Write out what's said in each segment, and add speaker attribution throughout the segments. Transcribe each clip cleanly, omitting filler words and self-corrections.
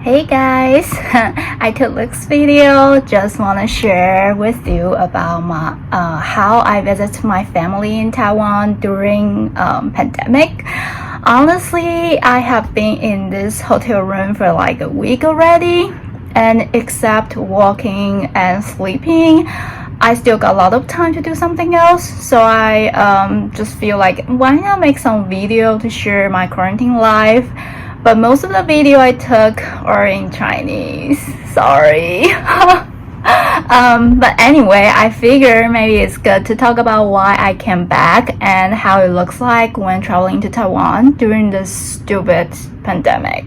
Speaker 1: Hey guys, I took this video just want to share with you about how I visit my family in Taiwan during pandemic. Honestly, I have been in this hotel room for like a week already, and except walking and sleeping, I still got a lot of time to do something else. So I just feel like why not make some video to share my quarantine life. But most of the video I took are in Chinese. Sorry. But anyway, I figure maybe it's good to talk about why I came back and how it looks like when traveling to Taiwan during this stupid pandemic.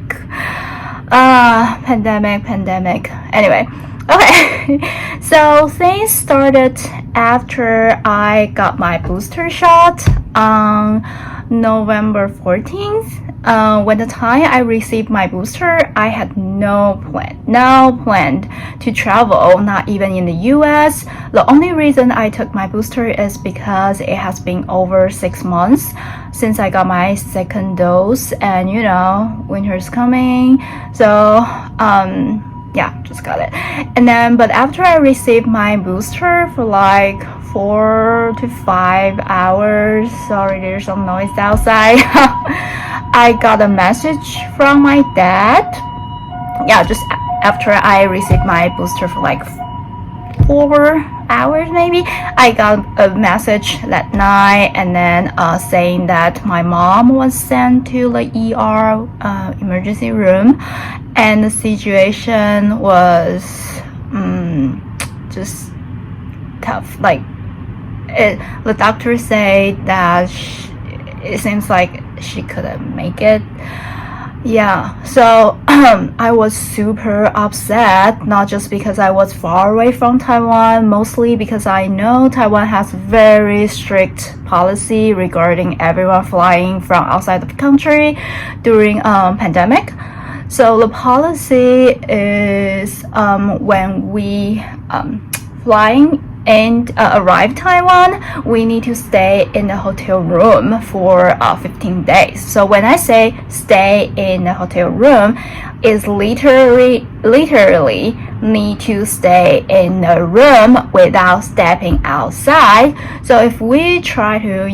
Speaker 1: Pandemic. Anyway, okay. So things started after I got my booster shot on November 14th. When the time I received my booster, I had no plan to travel, not even in the US. The only reason I took my booster is because it has been over 6 months since I got my second dose, and winter's coming, so yeah, just got it. And then, but after I received my booster for like 4 to 5 hours, sorry, there's some noise outside. I got a message from my dad. Yeah, just after I received my booster for like 4 hours maybe, I got a message that night, and then saying that my mom was sent to the ER emergency room, and the situation was just tough. Like the doctor said that it seems like she couldn't make it. Yeah, so I was super upset, not just because I was far away from Taiwan, mostly because I know Taiwan has very strict policy regarding everyone flying from outside the country during pandemic. So the policy is when we flying and arrive Taiwan, we need to stay in the hotel room for 15 days. So when I say stay in the hotel room, is literally need to stay in the room without stepping outside. So if we try to,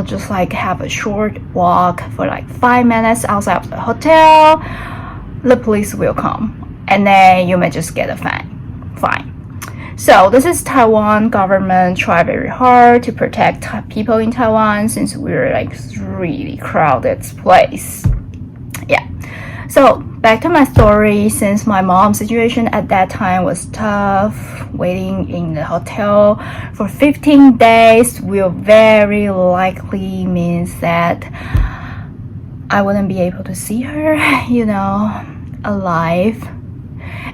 Speaker 1: just like have a short walk for like 5 minutes outside of the hotel, the police will come, and then you may just get a fine. So this is Taiwan government try very hard to protect people in Taiwan, since we're like really crowded place. Yeah. So back to my story. Since my mom's situation at that time was tough, waiting in the hotel for 15 days will very likely means that I wouldn't be able to see her, alive.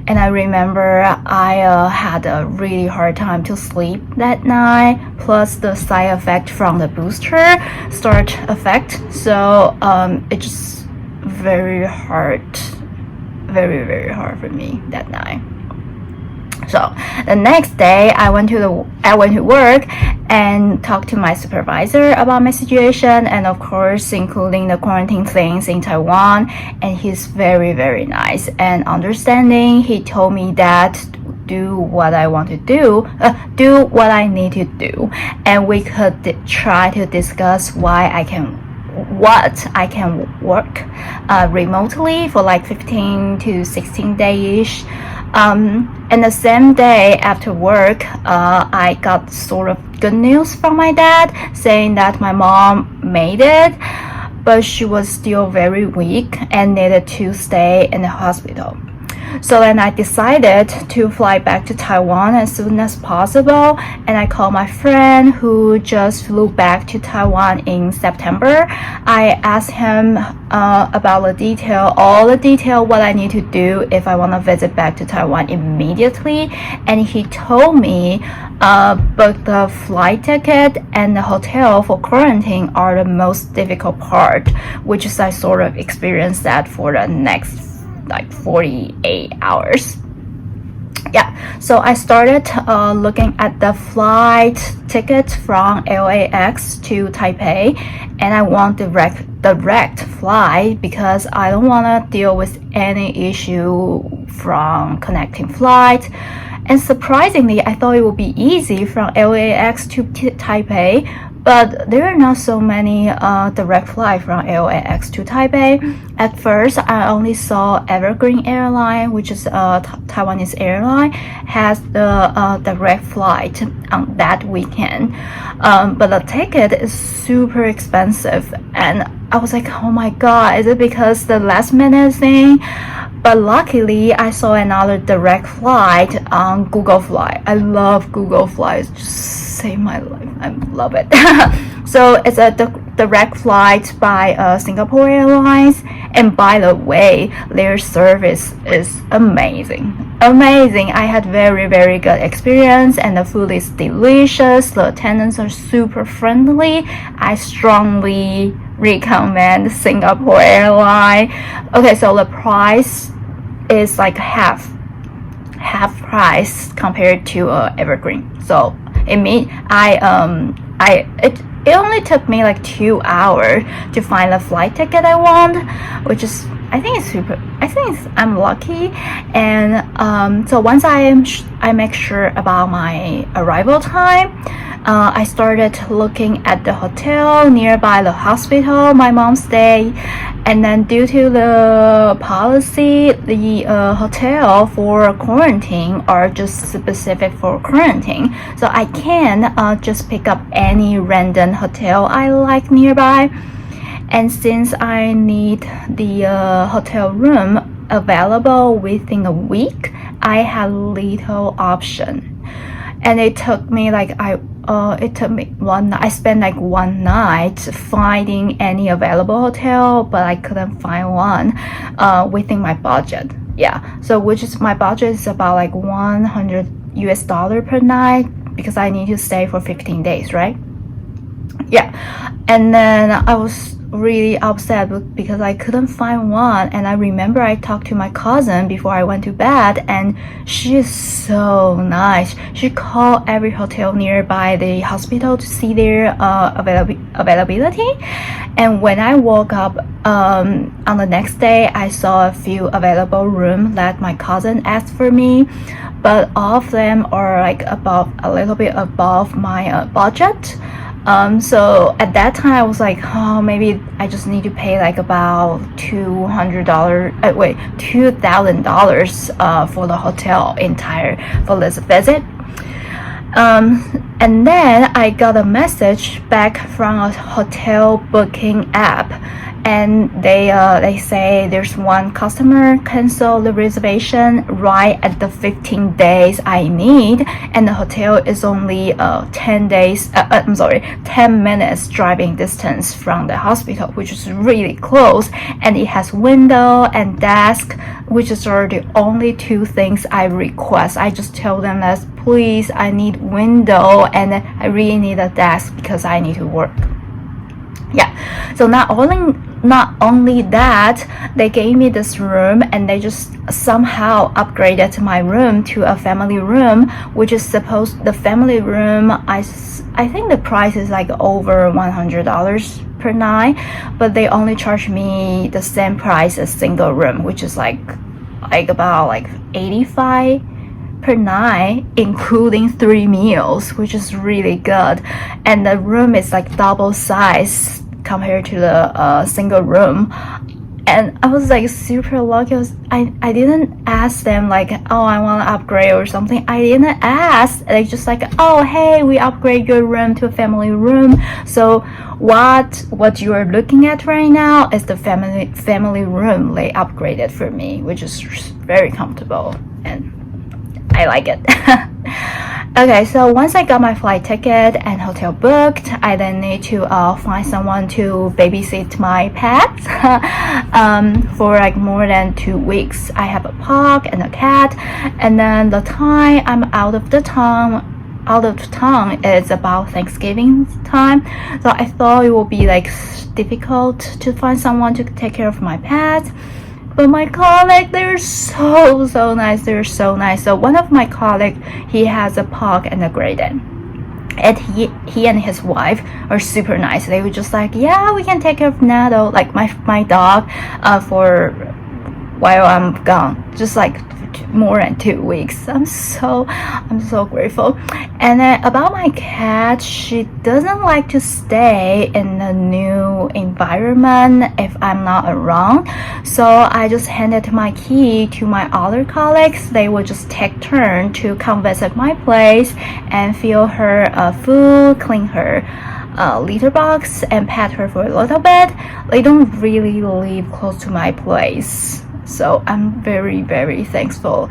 Speaker 1: And I remember I had a really hard time to sleep that night, plus the side effect from the booster start effect. So it's just very hard for me that night. So the next day, I went to work and talked to my supervisor about my situation, and of course, including the quarantine things in Taiwan. And he's very, very nice and understanding. He told me that do what I want to do what I need to do, and we could try to discuss what I can work remotely for like 15 to 16 days. And the same day after work, I got sort of good news from my dad saying that my mom made it, but she was still very weak and needed to stay in the hospital. So then I decided to fly back to Taiwan as soon as possible, and I called my friend who just flew back to Taiwan in September. I asked him about all the detail, what I need to do if I want to visit back to Taiwan immediately, and he told me book the flight ticket and the hotel for quarantine are the most difficult part, which is I sort of experienced that for the next like 48 hours. Yeah, so I started looking at the flight ticket from LAX to Taipei, and I want direct flight because I don't want to deal with any issue from connecting flight. And surprisingly, I thought it would be easy from LAX to Taipei, but there are not so many direct flights from LAX to Taipei. At first, I only saw Evergreen Airline, which is a Taiwanese airline, has the direct flight on that weekend. But the ticket is super expensive, and I was like, oh my god, is it because the last minute thing? But luckily, I saw another direct flight on Google Flight. I love Google Flight. It just saved my life. I love it. So it's a direct flight by Singapore Airlines. And by the way, their service is amazing. Amazing. I had very, very good experience, and the food is delicious. The attendants are super friendly. I strongly recommend Singapore Airline. Okay, so the price is like half price compared to Evergreen. So it means it only took me like 2 hours to find the flight ticket I want, which is I think I'm lucky. And so once I make sure about my arrival time, I started looking at the hotel nearby the hospital my mom stayed. And then due to the policy, the hotel for quarantine are just specific for quarantine. So I can just pick up any random hotel I like nearby. And since I need the hotel room available within a week, I had little option. And it took me like I spent like one night finding any available hotel, but I couldn't find one within my budget. Yeah, so which is my budget is about like $100 per night because I need to stay for 15 days, right? Yeah, and then I was really upset because I couldn't find one. And I remember I talked to my cousin before I went to bed, and she is so nice. She called every hotel nearby the hospital to see their availability. And when I woke up on the next day, I saw a few available rooms that my cousin asked for me, but all of them are like a little bit above my budget. So at that time I was like, oh, maybe I just need to pay like about $2,000 for the hotel for this visit. And then I got a message back from a hotel booking app, and they say there's one customer cancel the reservation right at the 15 days I need, and the hotel is only 10 minutes driving distance from the hospital, which is really close, and it has window and desk, which are the only two things I request. I just tell them that please, I need window and I really need a desk because I need to work. Yeah, so not only that, they gave me this room, and they just somehow upgraded my room to a family room, which is the family room, I think the price is like over $100 per night, but they only charge me the same price as single room, which is like about like $85 per night, including 3 meals, which is really good. And the room is like double size compared to the single room. And I was like super lucky. I didn't ask them like, oh, I want to upgrade or something. I didn't ask. They just like, oh, hey, we upgrade your room to a family room. So what you are looking at right now is the family room they upgraded for me, which is very comfortable, and I like it. Okay, so once I got my flight ticket and hotel booked, I then need to find someone to babysit my pets for like more than 2 weeks. I have a pug and a cat, and then the time I'm out of town is about Thanksgiving time. So I thought it would be like difficult to find someone to take care of my pets. But my colleague, they're so nice. They're so nice. So one of my colleague, he has a pug and a Great Dane. And he and his wife are super nice. They were just like, yeah, we can take care of Nado, like my dog, for while I'm gone, just like more than 2 weeks. I'm so grateful. And then about my cat, she doesn't like to stay in a new environment if I'm not around. So I just handed my key to my other colleagues. They will just take turn to come visit my place and feed her food, clean her litter box, and pet her for a little bit. They don't really live close to my place. So I'm very thankful.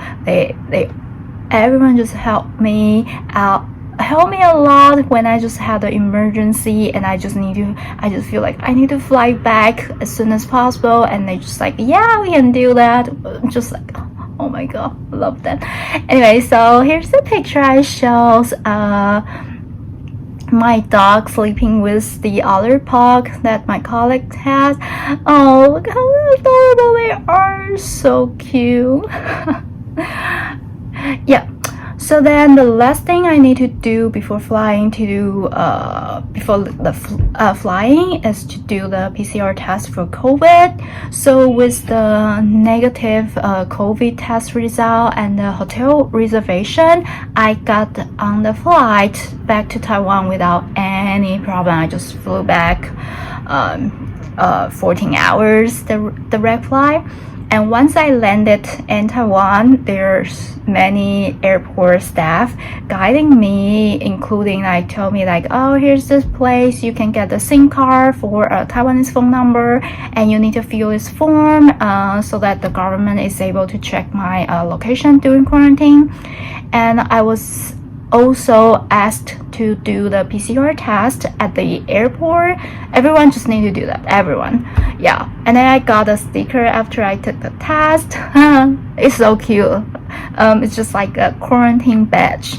Speaker 1: Everyone just helped me out, helped me a lot when I just had an emergency, and I just feel like I need to fly back as soon as possible. And they just like, yeah, we can do that. Just like, oh my god, love that. Anyway, so here's the picture I shows my dog sleeping with the other pug that my colleague has. Oh, look how adorable they are. So cute. Yeah. So then the last thing I need to do before flying flying is to do the PCR test for COVID. So with the negative COVID test result and the hotel reservation, I got on the flight back to Taiwan without any problem. I just flew back 14 hours direct flight. And once I landed in Taiwan, there's many airport staff guiding me, including like told me like, oh, here's this place, you can get the SIM card for a Taiwanese phone number, and you need to fill this form so that the government is able to check my location during quarantine. And I was also asked to do the PCR test at the airport. Everyone just need to do that, everyone. Yeah. And then I got a sticker after I took the test. It's so cute. It's just like a quarantine badge.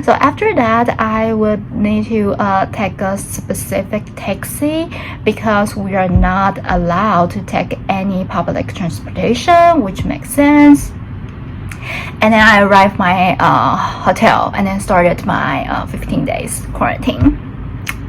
Speaker 1: So after that, I would need to take a specific taxi because we are not allowed to take any public transportation, which makes sense. And then I arrived my hotel and then started my 15 days quarantine.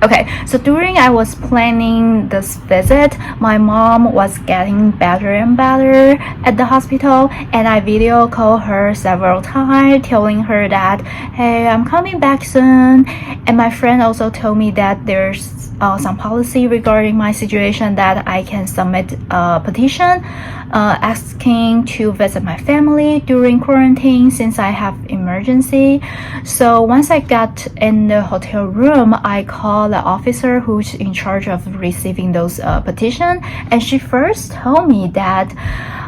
Speaker 1: Okay, so during I was planning this visit, my mom was getting better and better at the hospital, and I video called her several times telling her that, hey, I'm coming back soon. And my friend also told me that there's some policy regarding my situation that I can submit a petition asking to visit my family during quarantine since I have emergency. So once I got in the hotel room, I called the officer who's in charge of receiving those petition, and she first told me that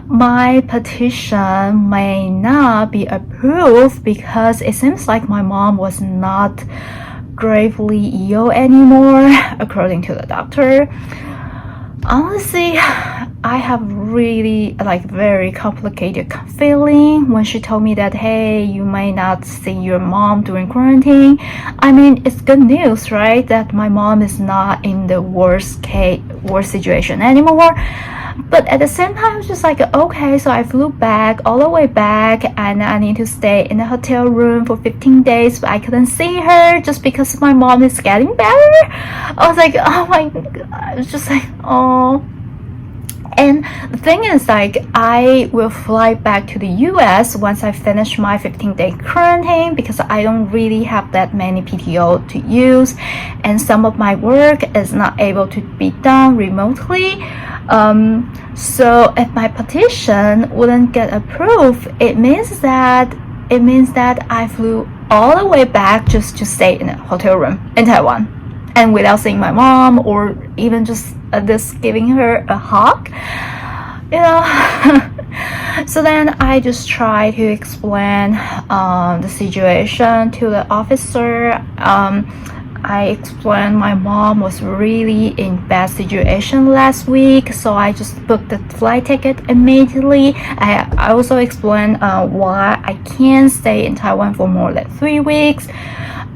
Speaker 1: my petition may not be approved because it seems like my mom was not gravely ill anymore, according to the doctor. Honestly, I have really very complicated feeling when she told me that, hey, you may not see your mom during quarantine. I mean, it's good news, right? That my mom is not in the worst situation anymore. But at the same time, I was just like, okay, so I flew back, all the way back, and I need to stay in the hotel room for 15 days, but I couldn't see her just because my mom is getting better. I was like, oh my God. I was just like, oh. And the thing is, I will fly back to the US once I finish my 15-day quarantine because I don't really have that many PTO to use, and some of my work is not able to be done remotely. So if my petition wouldn't get approved, it means that I flew all the way back just to stay in a hotel room in Taiwan, and without seeing my mom or even just giving her a hug, you know. So then I just try to explain the situation to the officer. I explained my mom was really in bad situation last week, so I just booked the flight ticket immediately. I also explained why I can't stay in Taiwan for more than 3 weeks.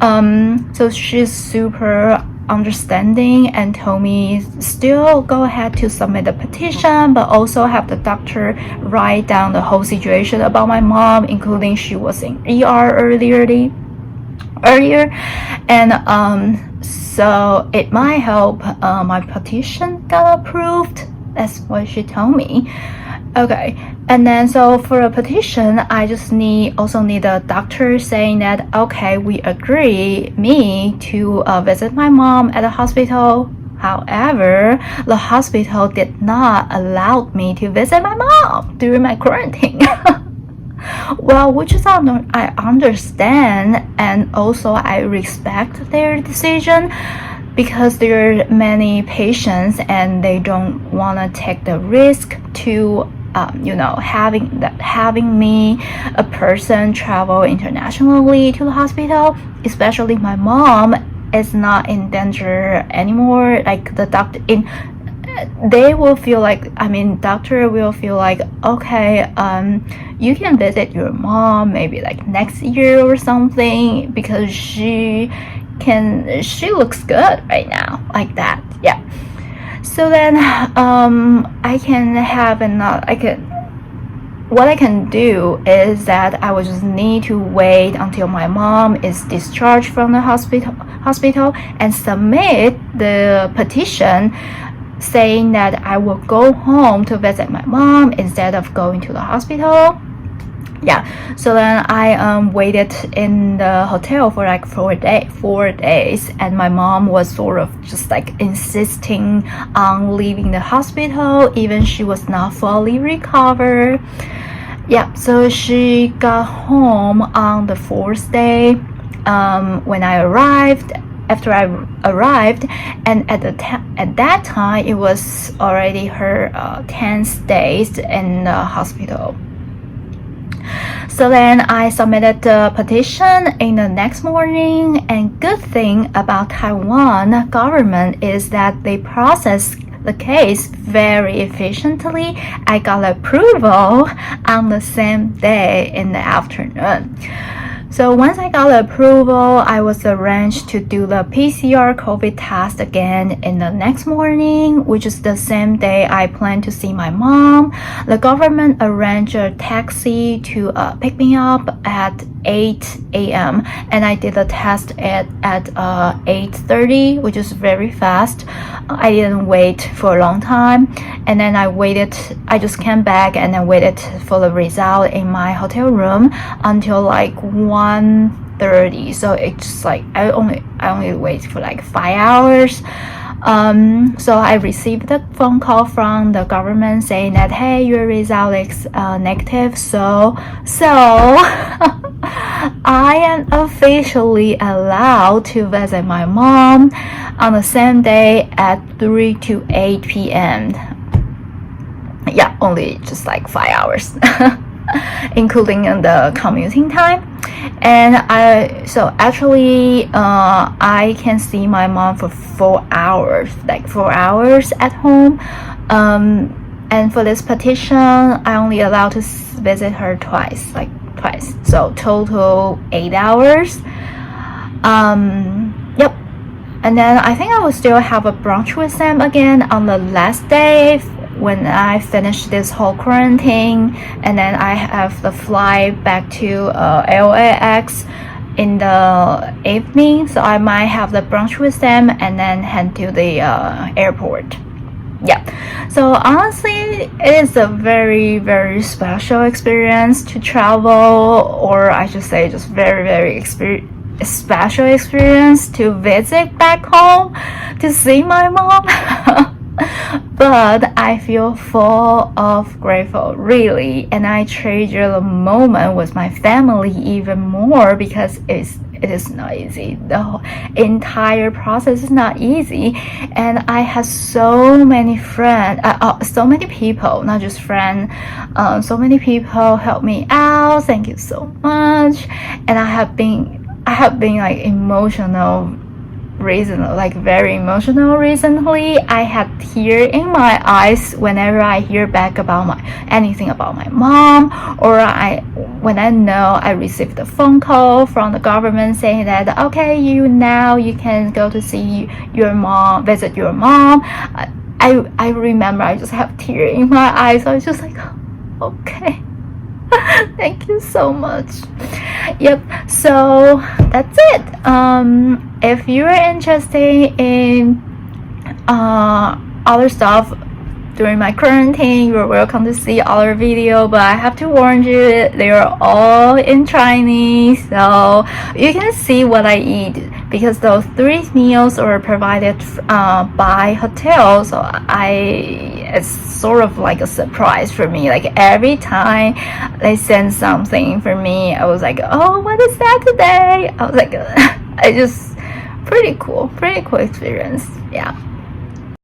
Speaker 1: So she's super understanding and told me still go ahead to submit the petition, but also have the doctor write down the whole situation about my mom, including she was in ER earlier, and so it might help my petition got approved. That's what she told me. Okay, and then so for a petition, I just also need a doctor saying that okay, we agree me to visit my mom at the hospital. However, the hospital did not allow me to visit my mom during my quarantine. Well, which is I understand, and also I respect their decision, because there are many patients and they don't want to take the risk to having me, a person, travel internationally to the hospital. Especially my mom is not in danger anymore. Like the doctor they will feel like, doctor will feel like, okay, you can visit your mom maybe like next year or something, because she looks good right now, like that. Yeah. So then what I can do is that I will just need to wait until my mom is discharged from the hospital and submit the petition saying that I will go home to visit my mom instead of going to the hospital. Yeah, so then I waited in the hotel for like 4 days, and my mom was sort of just like insisting on leaving the hospital, even she was not fully recovered. Yeah, so she got home on the 4th day when I arrived. After I arrived, and at that time it was already her 10th days in the hospital. So then I submitted the petition in the next morning, and good thing about Taiwan government is that they process the case very efficiently. I got approval on the same day in the afternoon. So once I got approval, I was arranged to do the PCR COVID test again in the next morning, which is the same day I plan to see my mom. The government arranged a taxi to pick me up at 8 a.m. and I did the test at 8:30, which is very fast. I didn't wait for a long time, and then I just came back and then waited for the result in my hotel room until like 1:30. So it's just like I only wait for like 5 hours. So I received the phone call from the government saying that, hey, your result is negative. So I am officially allowed to visit my mom on the same day at 3 to 8 p.m. Yeah, only just like 5 hours, including the commuting time. And I can see my mom for 4 hours, like 4 hours at home. And for this petition, I only allowed to visit her twice. So total 8 hours. Yep. And then I think I will still have a brunch with them again on the last day when I finish this whole quarantine, and then I have the flight back to LAX in the evening, so I might have the brunch with them and then head to the airport. Yeah, so honestly, it is a very, very special experience to travel, or I should say just very, very special experience to visit back home to see my mom. But I feel full of grateful, really, and I treasure the moment with my family even more, because it is not easy. The entire process is not easy, and I have so many friends, so many people, not just friends, so many people help me out. Thank you so much. And I have been like emotional very emotional recently. I had tear in my eyes whenever I hear back about anything about my mom, or when I know I received a phone call from the government saying that okay, you can go to see your mom, visit your mom. I remember I just have tear in my eyes. So I was just like, okay. Thank you so much. Yep, so that's it. If you're interested in other stuff during my quarantine, you're welcome to see other video, but I have to warn you, they are all in Chinese, so you can see what I eat, because those 3 meals are provided by hotel, so it's sort of like a surprise for me. Like every time they send something for me, I was like, oh, what is that today? I was like, I just pretty cool experience. Yeah.